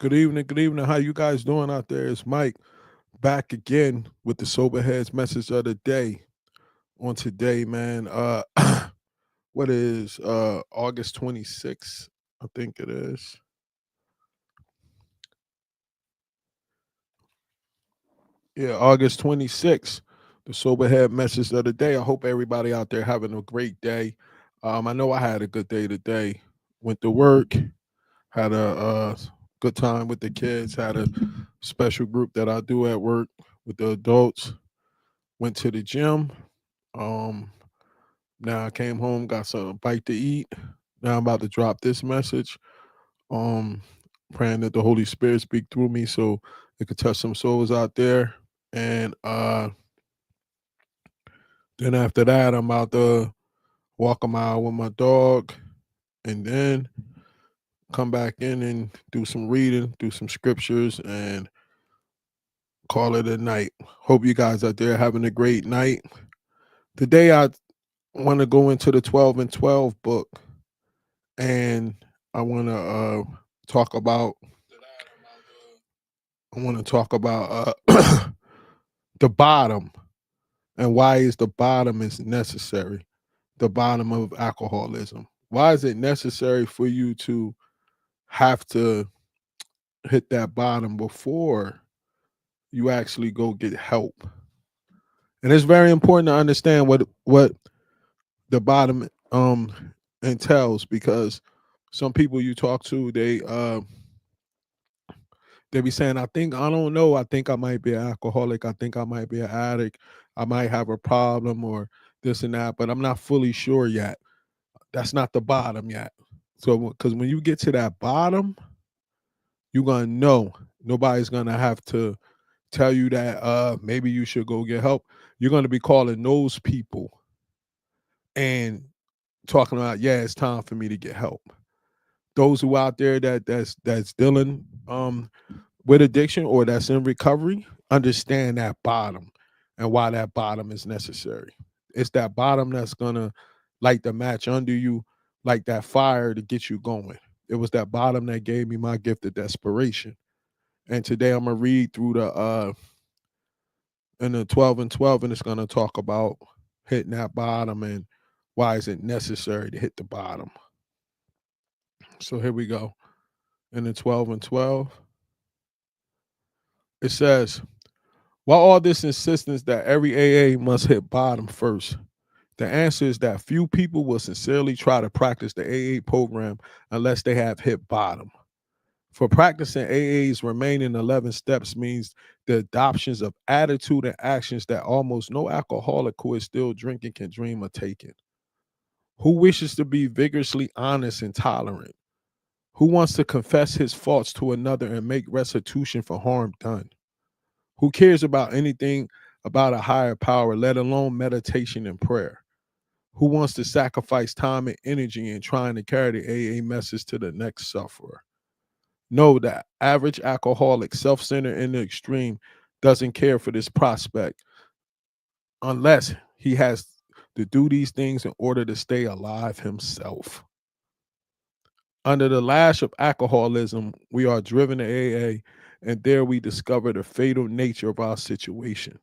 Good evening. Good evening. How you guys doing out there? It's Mike back again with the Soberheadz message of the day. On today, man, what is August 26th? I think it is. Yeah, August 26th. The Soberhead message of the day. I hope everybody out there having a great day. I know I had a good day today. Went to work, had a good time with the kids, had a special group that I do at work with the adults. Went to the gym. Um, Now I came home, got some bite to eat. Now I'm about to drop this message. Um, Praying that the Holy Spirit speak through me so it could touch some souls out there. And then after that, I'm out to walk a mile with my dog, and then come back in and do some reading, do some scriptures, and call it a night. Hope you guys out there having a great night. Today I want to go into the 12 and 12 book, and I want to talk about the bottom, and why is the bottom is necessary. The bottom of alcoholism. Why is it necessary for you to have to hit that bottom before you actually go get help? And it's very important to understand what the bottom entails, because some people you talk to, they be saying, I don't know, I think I might be an alcoholic, I think I might be an addict, I might have a problem or this and that, but I'm not fully sure yet. That's not the bottom yet. So because when you get to that bottom, you're gonna know. Nobody's gonna have to tell you that maybe you should go get help. You're gonna be calling those people and talking about, yeah, it's time for me to get help. Those who out there that's dealing with addiction or that's in recovery, understand that bottom and why that bottom is necessary. It's that bottom that's gonna light the match under you, like that fire to get you going. It was that bottom that gave me my gift of desperation. And today I'm gonna read through the in the 12 and 12, and it's gonna talk about hitting that bottom and why is it necessary to hit the bottom. So here we go. In the 12 and 12, it says, while all this insistence that every AA must hit bottom first, the answer is that few people will sincerely try to practice the AA program unless they have hit bottom. For practicing AA's remaining 11 steps means the adoptions of attitude and actions that almost no alcoholic who is still drinking can dream of taking. Who wishes to be vigorously honest and tolerant? Who wants to confess his faults to another and make restitution for harm done? Who cares about anything about a higher power, let alone meditation and prayer? Who wants to sacrifice time and energy in trying to carry the AA message to the next sufferer? Know that average alcoholic, self-centered in the extreme, doesn't care for this prospect unless he has to do these things in order to stay alive himself. Under the lash of alcoholism, we are driven to AA, and there we discover the fatal nature of our situation.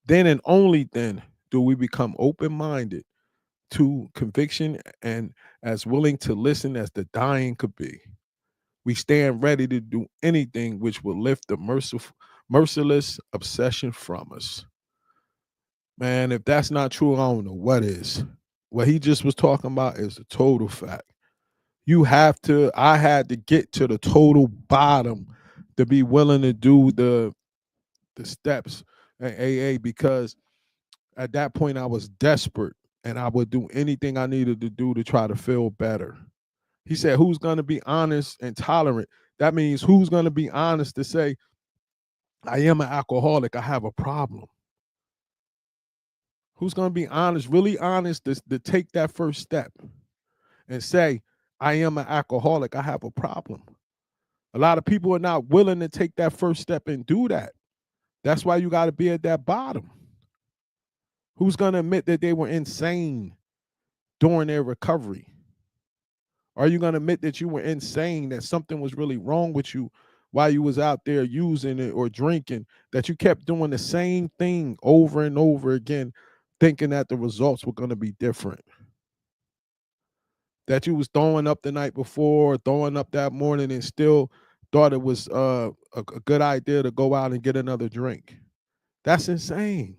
Then and only then do we become open-minded to conviction and as willing to listen as the dying could be. We stand ready to do anything which will lift the merciless obsession from us. Man, if that's not true, I don't know what is. What he just was talking about is the total fact. I had to get to the total bottom to be willing to do the steps in AA, because at that point I was desperate and I would do anything I needed to do to try to feel better. He said, who's going to be honest and tolerant? That means who's going to be honest to say, I am an alcoholic, I have a problem. Who's going to be honest, really honest, to take that first step and say, I am an alcoholic, I have a problem. A lot of people are not willing to take that first step and do that. That's why you got to be at that bottom. Who's going to admit that they were insane during their recovery? Are you going to admit that you were insane, that something was really wrong with you while you was out there using it or drinking, that you kept doing the same thing over and over again, thinking that the results were going to be different. That you was throwing up the night before, throwing up that morning, and still thought it was a good idea to go out and get another drink. That's insane.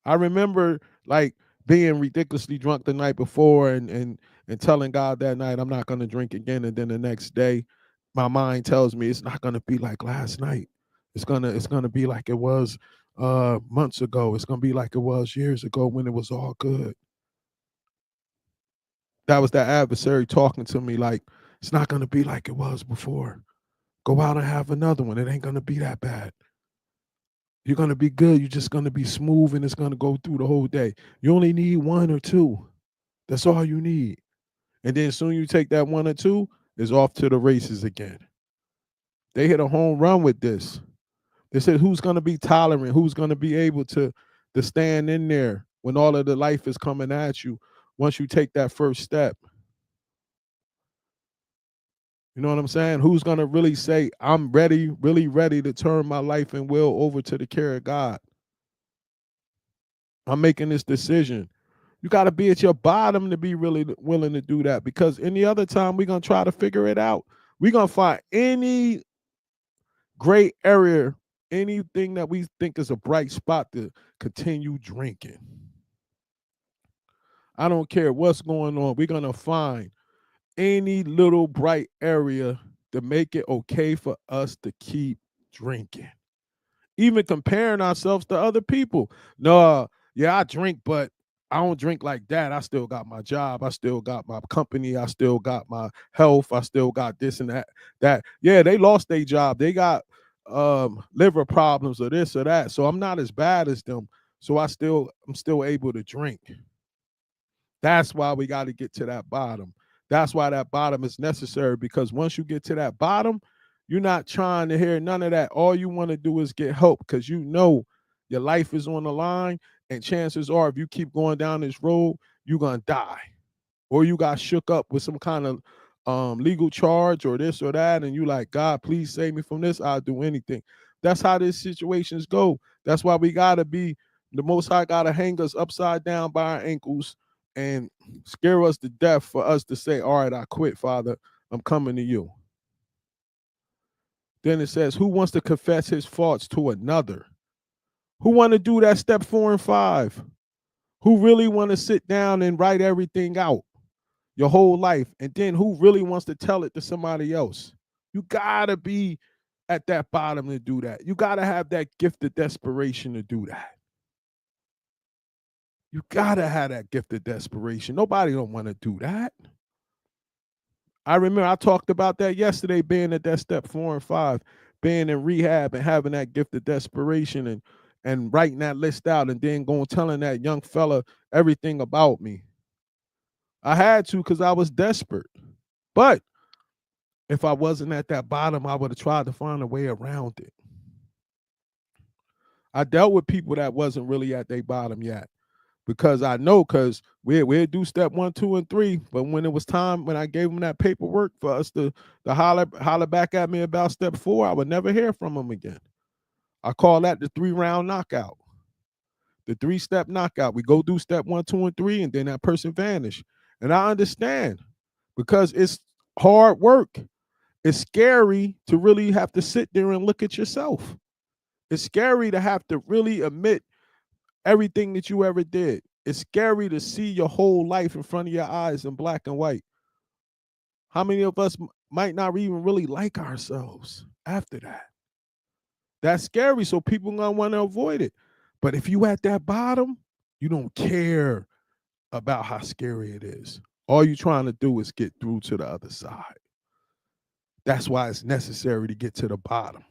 I remember like being ridiculously drunk the night before and telling God that night I'm not gonna drink again. And then the next day, my mind tells me it's not gonna be like last night. It's gonna be like it was months ago. It's gonna be like it was years ago when it was all good. That was that adversary talking to me like it's not gonna be like it was before. Go out and have another one. It ain't gonna be that bad. You're gonna be good. You're just gonna be smooth and it's gonna go through the whole day. You only need one or two. That's all you need. And then soon you take that one or two, it's off to the races again. They hit a home run with this. They said who's gonna be tolerant, who's gonna be able to stand in there when all of the life is coming at you once you take that first step. You know what I'm saying? Who's gonna really say, I'm ready, really ready to turn my life and will over to the care of God? I'm making this decision. You got to be at your bottom to be really willing to do that, because any other time we're going to try to figure it out. We're going to find any gray area, anything that we think is a bright spot to continue drinking. I don't care what's going on. We're going to find any little bright area to make it okay for us to keep drinking. Even comparing ourselves to other people. No, yeah, I drink, but I don't drink like that. I still got my job. I still got my company. I still got my health. I still got this and that. Yeah, they lost their job. They got liver problems or this or that. So I'm not as bad as them. So I'm still able to drink. That's why we got to get to that bottom. That's why that bottom is necessary, because once you get to that bottom, you're not trying to hear none of that. All you want to do is get help, because you know your life is on the line, and chances are if you keep going down this road, you're going to die. Or you got shook up with some kind of legal charge or this or that, and you like, God, please save me from this. I'll do anything. That's how these situations go. That's why we got to be, the Most High got to hang us upside down by our ankles and scare us to death for us to say, all right, I quit, Father. I'm coming to you. Then it says, who wants to confess his faults to another? Who want to do that step 4 and 5? Who really want to sit down and write everything out, your whole life? And then who really wants to tell it to somebody else? You got to be at that bottom to do that. You got to have that gift of desperation to do that. You got to have that gift of desperation. Nobody don't want to do that. I remember I talked about that yesterday, being at that step 4 and 5, being in rehab and having that gift of desperation and writing that list out and then going telling that young fella everything about me. I had to, because I was desperate. But if I wasn't at that bottom, I would have tried to find a way around it. I dealt with people that wasn't really at their bottom yet, because I know, because we'd do step 1, 2, and 3. But when it was time, when I gave them that paperwork for us to holler back at me about step 4, I would never hear from them again. I call that the 3-round knockout. The 3-step knockout. We go do step 1, 2, and 3, and then that person vanish. And I understand, because it's hard work. It's scary to really have to sit there and look at yourself. It's scary to have to really admit everything that you ever did. It's scary to see your whole life in front of your eyes in black and white. How many of us might not even really like ourselves after that? That's scary, so people gonna want to avoid it. But if you at that bottom, you don't care about how scary it is. All you're trying to do is get through to the other side. That's why it's necessary to get to the bottom.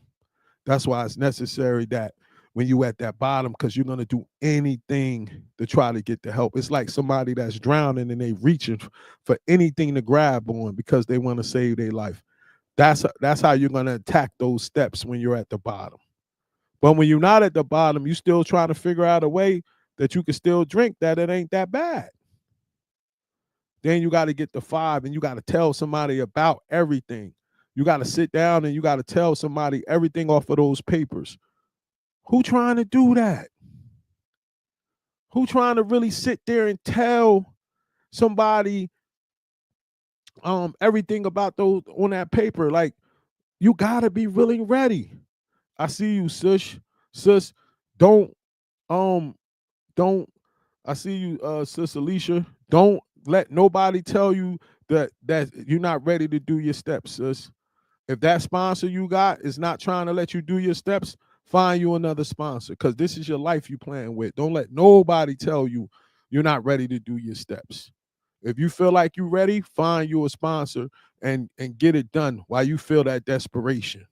That's why it's necessary that when you at that bottom, because you're going to do anything to try to get the help. It's like somebody that's drowning and they reaching for anything to grab on because they want to save their life. That's how you're going to attack those steps when you're at the bottom. But when you're not at the bottom, you still trying to figure out a way that you can still drink, that it ain't that bad. Then you got to get to 5 and you got to tell somebody about everything. You got to sit down and you got to tell somebody everything off of those papers. Who trying to do that? Who trying to really sit there and tell somebody everything about those on that paper? Like, you gotta be really ready. I see you, sis. Sis, don't um don't I see you, sis Alicia. Don't let nobody tell you that you're not ready to do your steps, sis. If that sponsor you got is not trying to let you do your steps, find you another sponsor, because this is your life you playing with. Don't let nobody tell you you're not ready to do your steps. If you feel like you're ready, find you a sponsor and get it done while you feel that desperation.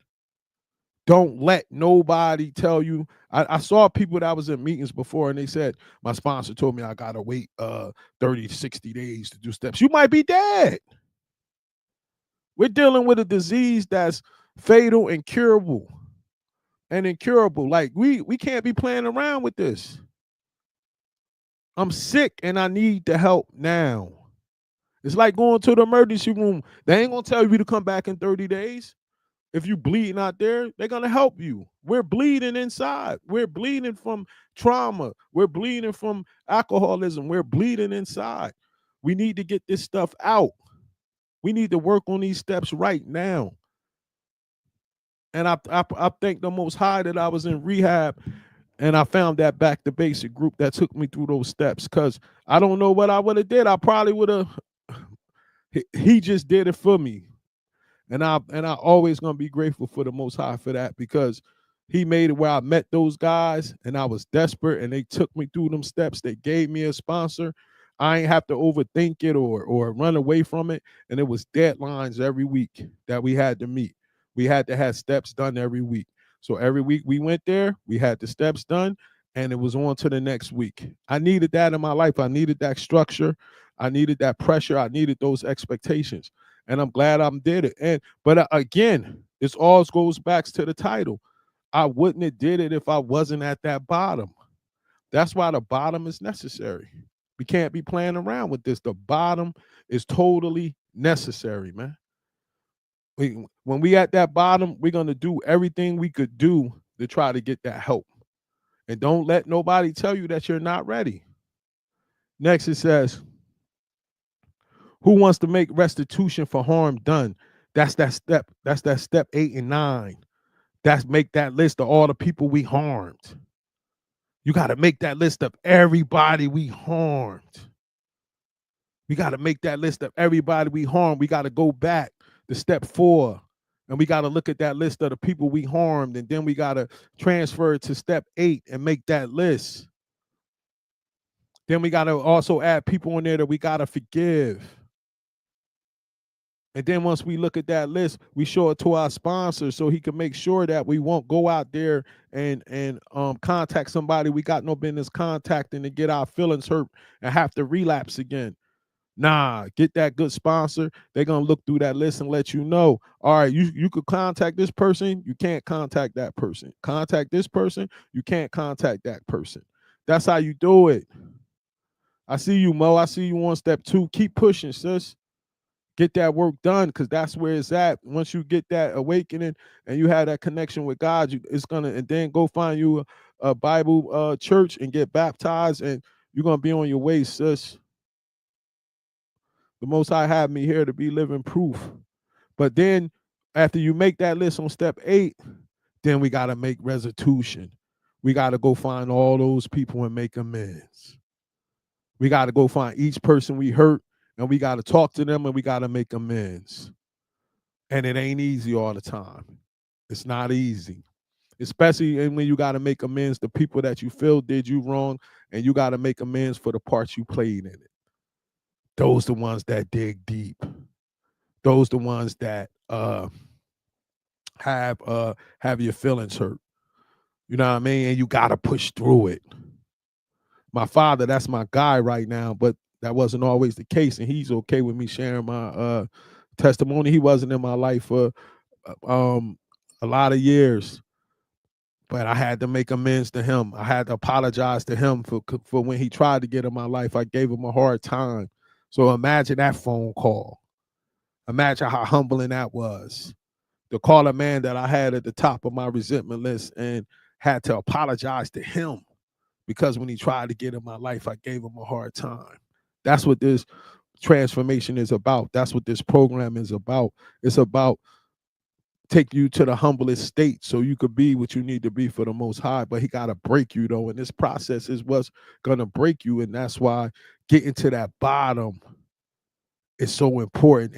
Don't let nobody tell you. I saw people that was in meetings before and they said, my sponsor told me I gotta wait 30 to 60 days to do steps. You might be dead. We're dealing with a disease that's fatal and curable and incurable. Like, we can't be playing around with this. I'm sick and I need the help now. It's like going to the emergency room. They ain't gonna tell you to come back in 30 days. If you bleeding out there, they're gonna help you. We're bleeding inside. We're bleeding from trauma. We're bleeding from alcoholism. We're bleeding inside. We need to get this stuff out. We need to work on these steps right now. And I thank the Most High that I was in rehab and I found that back to basic group that took me through those steps. Because I don't know what I would have did. I probably would have. He just did it for me. And I always gonna be grateful for the Most High for that, because he made it where I met those guys and I was desperate and they took me through them steps. They gave me a sponsor. I ain't have to overthink it or run away from it. And it was deadlines every week that we had to meet. We had to have steps done every week. So every week we went there, we had the steps done, and it was on to the next week. I needed that in my life. I needed that structure. I needed that pressure. I needed those expectations. And I'm glad I did it. But again, it all goes back to the title. I wouldn't have did it if I wasn't at that bottom. That's why the bottom is necessary. We can't be playing around with this. The bottom is totally necessary, man. When we at that bottom, we're gonna do everything we could do to try to get that help. And don't let nobody tell you that you're not ready. Next, it says, who wants to make restitution for harm done? That's that step. That's that step 8 and 9. That's make that list of all the people we harmed. You got to make that list of everybody we harmed. We got to make that list of everybody we harmed. We got to go back to step 4. And we got to look at that list of the people we harmed. And then we got to transfer it to step 8 and make that list. Then we got to also add people in there that we got to forgive. And then once we look at that list, we show it to our sponsor so he can make sure that we won't go out there and contact somebody we got no business contacting and get our feelings hurt and have to relapse again. Nah, get that good sponsor. They're going to look through that list and let you know, all right, you could contact this person. You can't contact that person. Contact this person. You can't contact that person. That's how you do it. I see you, Mo. I see you on step 2. Keep pushing, sis. Get that work done, because that's where it's at. Once you get that awakening and you have that connection with God, it's gonna, and then go find you a Bible church and get baptized, and you're gonna be on your way, sis. The Most High had me here to be living proof. But then after you make that list on step 8, then we gotta make restitution. We gotta go find all those people and make amends. We gotta go find each person we hurt, and we got to talk to them, and we got to make amends. And it ain't easy all the time. It's not easy, especially when you got to make amends to people that you feel did you wrong, and you got to make amends for the parts you played in it. Those the ones that dig deep. Those the ones that have your feelings hurt. You know what I mean? And you got to push through it. My father, that's my guy right now, but that wasn't always the case, and he's okay with me sharing my testimony. He wasn't in my life for a lot of years, but I had to make amends to him. I had to apologize to him for when he tried to get in my life. I gave him a hard time. So imagine that phone call. Imagine how humbling that was. to call a man that I had at the top of my resentment list and had to apologize to him because when he tried to get in my life, I gave him a hard time. That's what this transformation is about. That's what this program is about. It's about take you to the humblest state so you could be what you need to be for the Most High. But he got to break you, though. And this process is what's going to break you. And that's why getting to that bottom is so important.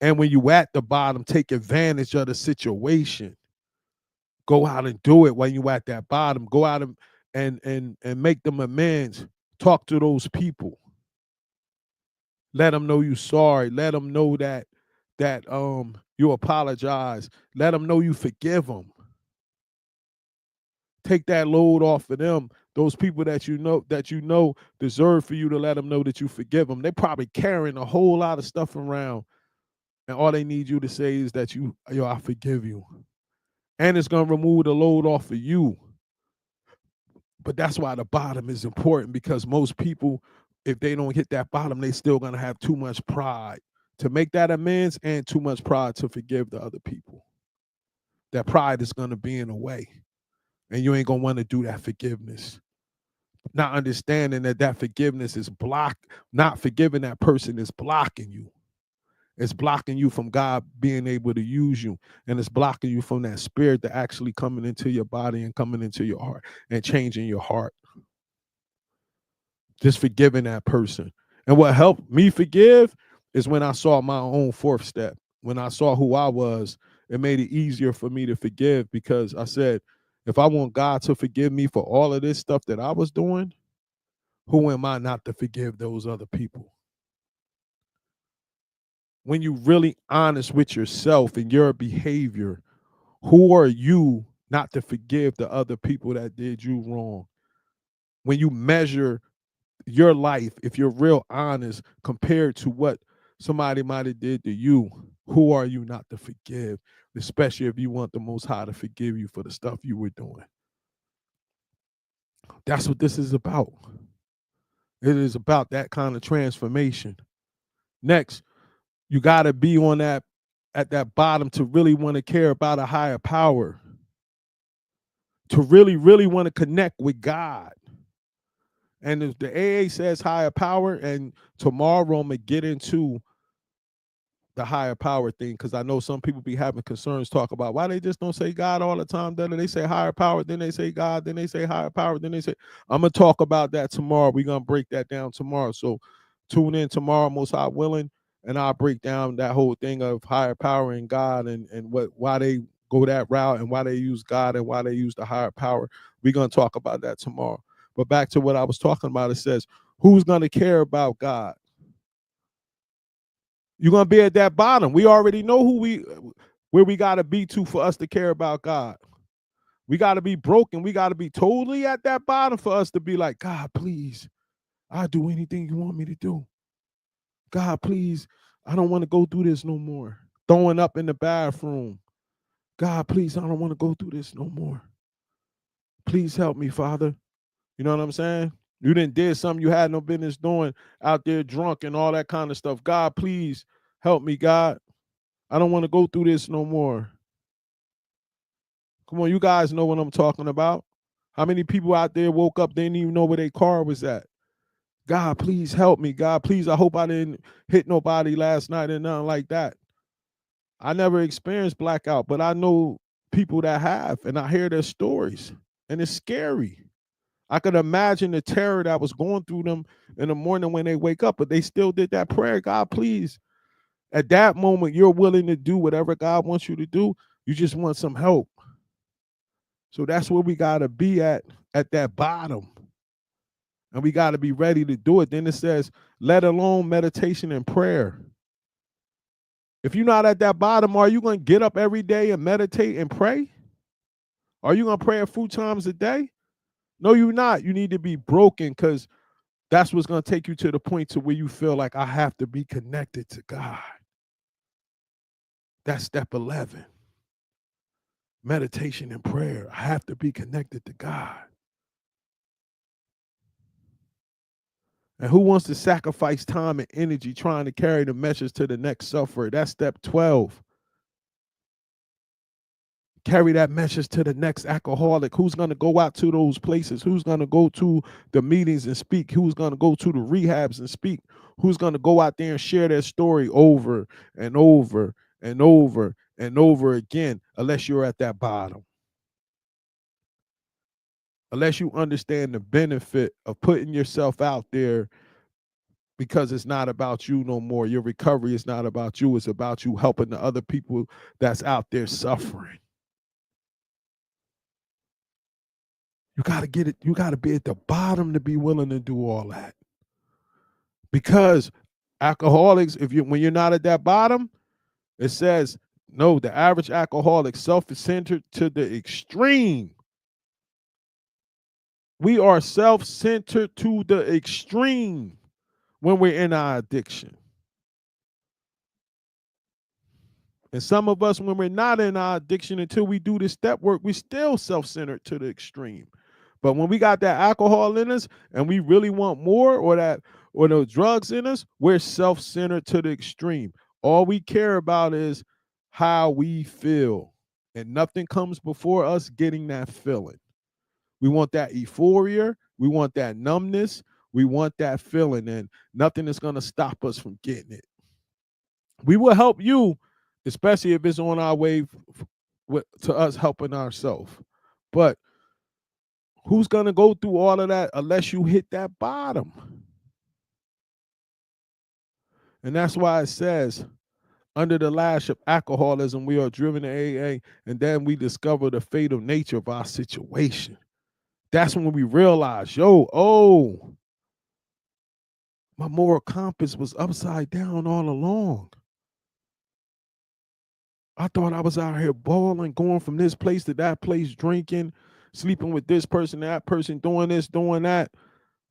And when you at the bottom, take advantage of the situation. Go out and do it when you at that bottom. Go out and make them amends. Talk to those people. Let them know you sorry. Let them know that you apologize. Let them know you forgive them. Take that load off of them. Those people that you know deserve for you to let them know that you forgive them. They're probably carrying a whole lot of stuff around, and all they need you to say is that I forgive you. And it's gonna remove the load off of you. But that's why the bottom is important, because most people, if they don't hit that bottom, they still gonna have too much pride to make that amends and too much pride to forgive the other people. That pride is gonna be in the way, and you ain't gonna want to do that forgiveness. Not understanding that forgiveness is not forgiving that person is blocking you. It's blocking you from God being able to use you, and it's blocking you from that spirit to actually coming into your body and coming into your heart and changing your heart. Just forgiving that person. And what helped me forgive is when I saw my own fourth step. When I saw who I was, it made it easier for me to forgive, because I said, if I want God to forgive me for all of this stuff that I was doing, who am I not to forgive those other people? When you're really honest with yourself and your behavior, who are you not to forgive the other people that did you wrong? When you measure your life, if you're real honest compared to what somebody might have did to you, who are you not to forgive? Especially if you want the Most High to forgive you for the stuff you were doing. That's what this is about. It is about that kind of transformation. Next, you got to be on that at that bottom to really want to care about a higher power, to really, really want to connect with God. And if the AA says higher power, and tomorrow I'm going to get into the higher power thing, because I know some people be having concerns, talk about why they just don't say God all the time. Then they say higher power, then they say God, then they say higher power, then they say, I'm going to talk about that tomorrow. We're going to break that down tomorrow. So tune in tomorrow, Most High willing, and I'll break down that whole thing of higher power and God, and why they go that route, and why they use God and why they use the higher power. We're going to talk about that tomorrow. But back to what I was talking about, it says, who's going to care about God? You're going to be at that bottom. We already know where we got to be to for us to care about God. We got to be broken. We got to be totally at that bottom for us to be like, God, please, I'll do anything you want me to do. God, please, I don't want to go through this no more. Throwing up in the bathroom. God, please, I don't want to go through this no more. Please help me, Father. You know what I'm saying? You did something you had no business doing out there drunk and all that kind of stuff. God, please help me, God. I don't want to go through this no more. Come on, you guys know what I'm talking about. How many people out there woke up, they didn't even know where their car was at? God, please help me. God, please, I hope I didn't hit nobody last night and nothing like that. I never experienced blackout, but I know people that have, and I hear their stories, and it's scary. I could imagine the terror that was going through them in the morning when they wake up, but they still did that prayer. God, please. At that moment, you're willing to do whatever God wants you to do. You just want some help. So that's where we got to be at that bottom. And we got to be ready to do it. Then it says, let alone meditation and prayer. If you're not at that bottom, are you going to get up every day and meditate and pray? Are you going to pray a few times a day? No, you're not. You need to be broken, because that's what's going to take you to the point to where you feel like I have to be connected to God. That's step 11. Meditation and prayer. I have to be connected to God. And who wants to sacrifice time and energy trying to carry the message to the next sufferer? That's step 12. carry that message to the next alcoholic? Who's going to go out to those places? Who's going to go to the meetings and speak? Who's going to go to the rehabs and speak? Who's going to go out there and share their story over and over and over and over again, unless you're at that bottom? Unless you understand the benefit of putting yourself out there, because it's not about you no more. Your recovery is not about you. It's about you helping the other people that's out there suffering. You got to get it. You got to be at the bottom to be willing to do all that. Because alcoholics, when you're not at that bottom, it says, no, the average alcoholic self-centered to the extreme. We are self-centered to the extreme when we're in our addiction. And some of us, when we're not in our addiction, until we do this step work, we still self-centered to the extreme. But when we got that alcohol in us and we really want more, or those drugs in us, we're self-centered to the extreme. All we care about is how we feel. And nothing comes before us getting that feeling. We want that euphoria. We want that numbness. We want that feeling. And nothing is going to stop us from getting it. We will help you, especially if it's on our way to us helping ourselves. But who's going to go through all of that unless you hit that bottom? And that's why it says, under the lash of alcoholism, we are driven to AA, and then we discover the fatal nature of our situation. That's when we realize, my moral compass was upside down all along. I thought I was out here balling, going from this place to that place, drinking, sleeping with this person, that person, doing this, doing that.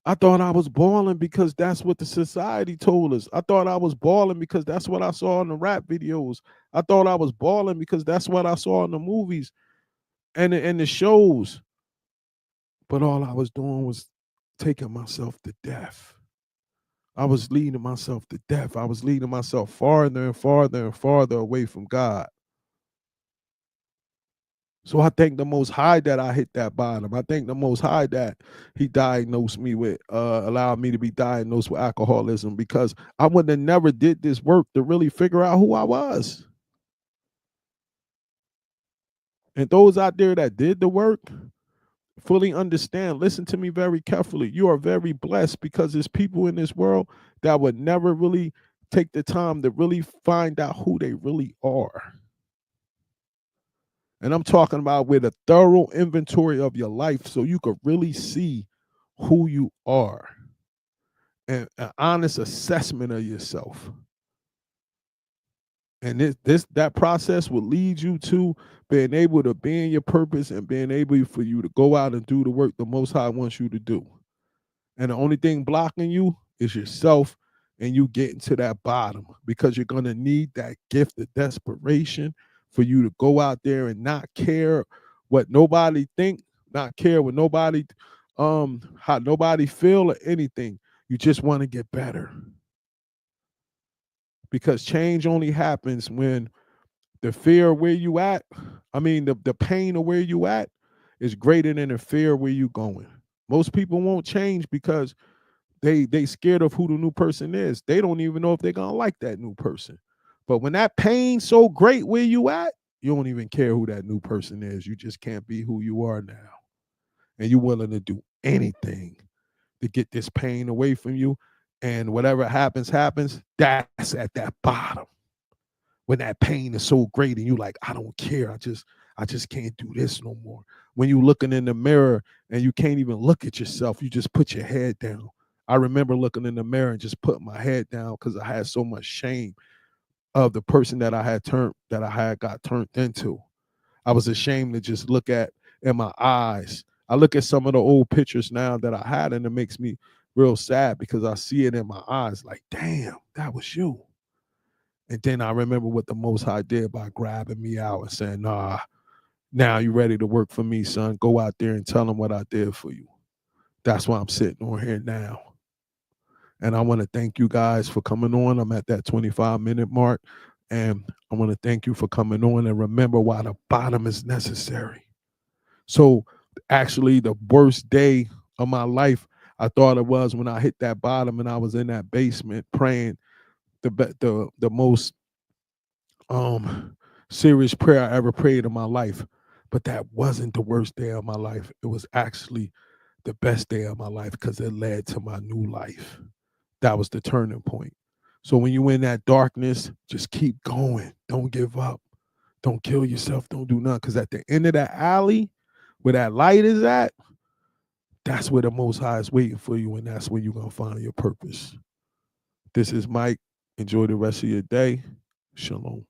I thought I was balling because that's what the society told us. I thought I was balling because that's what I saw in the rap videos. I thought I was balling because that's what I saw in the movies and the shows. But all I was doing was taking myself to death. I was leading myself to death. I was leading myself farther and farther and farther away from God. So I thank the Most High that I hit that bottom. I thank the Most High that He diagnosed me with, allowed me to be diagnosed with alcoholism, because I would have never did this work to really figure out who I was. And those out there that did the work fully understand. Listen to me very carefully. You are very blessed, because there's people in this world that would never really take the time to really find out who they really are. And I'm talking about with a thorough inventory of your life so you could really see who you are, and an honest assessment of yourself. And that process will lead you to being able to be in your purpose and being able for you to go out and do the work the Most High wants you to do. And the only thing blocking you is yourself, and you getting to that bottom, because you're going to need that gift of desperation for you to go out there and not care what nobody think, not care what nobody, how nobody feel or anything. You just want to get better. Because change only happens when the fear of where you at, the pain of where you at is greater than the fear of where you going. Most people won't change because they scared of who the new person is. They don't even know if they're gonna like that new person. But when that pain's so great where you at, you don't even care who that new person is. You just can't be who you are now. And you're willing to do anything to get this pain away from you. And whatever happens, that's at that bottom. When that pain is so great and you like, I don't care. I just can't do this no more. When you looking in the mirror and you can't even look at yourself, you just put your head down. I remember looking in the mirror and just putting my head down because I had so much shame of the person that I had got turned into. I was ashamed to just look at in my eyes. I look at some of the old pictures now that I had, and it makes me real sad because I see it in my eyes like, damn, that was you. And then I remember what the Most High did by grabbing me out and saying, nah, now you ready to work for me, son. Go out there and tell them what I did for you. That's why I'm sitting on here now. And I want to thank you guys for coming on. I'm at that 25-minute mark. And I want to thank you for coming on, and remember why the bottom is necessary. So actually the worst day of my life, I thought it was when I hit that bottom and I was in that basement praying the most serious prayer I ever prayed in my life. But that wasn't the worst day of my life. It was actually the best day of my life because it led to my new life. That was the turning point. So when you're in that darkness, just keep going. Don't give up. Don't kill yourself. Don't do nothing. Because at the end of that alley, where that light is at, that's where the Most High is waiting for you, and that's where you're going to find your purpose. This is Mike. Enjoy the rest of your day. Shalom.